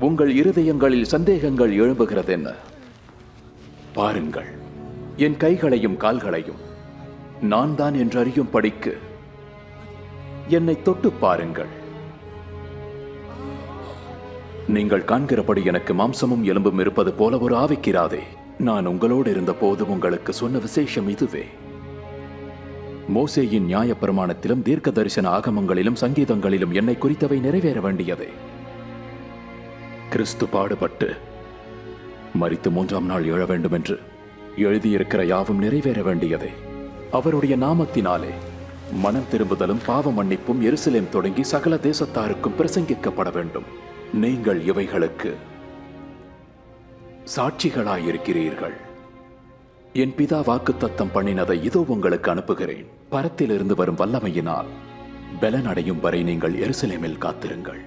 உங்கள் இருதயங்களில் சந்தேகங்கள் எழும்புகிறது என்ன? பாருங்கள், என் கைகளையும் கால்களையும் நான் தான் என்று அறியும் படிக்கு என்னை தொட்டு பாருங்கள். நீங்கள் காண்கிறபடி எனக்கு மாம்சமும் எலும்பும் இருப்பது போல ஒரு ஆவிக்கிறாதே. நான் உங்களோடு இருந்த போது உங்களுக்கு சொன்ன விசேஷம் இதுவே. மோசேயின் நியாயப்பிரமாணத்திலும் தீர்க்க தரிசன ஆகமங்களிலும் சங்கீதங்களிலும் என்னை குறித்தவை நிறைவேற வேண்டியதே. கிறிஸ்து பாடுபட்டு மரித்து 3ஆம் நாள் எழ வேண்டும் என்று எழுதியிருக்கிற யாவும் நிறைவேற வேண்டியதே. அவருடைய நாமத்தினாலே மனம் திரும்புதலும் பாவ மன்னிப்பும் எருசலேம் தொடங்கி சகல தேசத்தாருக்கும் பிரசங்கிக்கப்பட வேண்டும். நீங்கள் இவைகளுக்கு சாட்சிகளாயிருக்கிறீர்கள். என் பிதா வாக்குத்தத்தம் பண்ணினதை இதோ உங்களுக்கு அனுப்புகிறேன். பரத்திலிருந்து வரும் வல்லமையினால் பலன் அடையும் வரை நீங்கள் எருசலேமில் காத்திருங்கள்.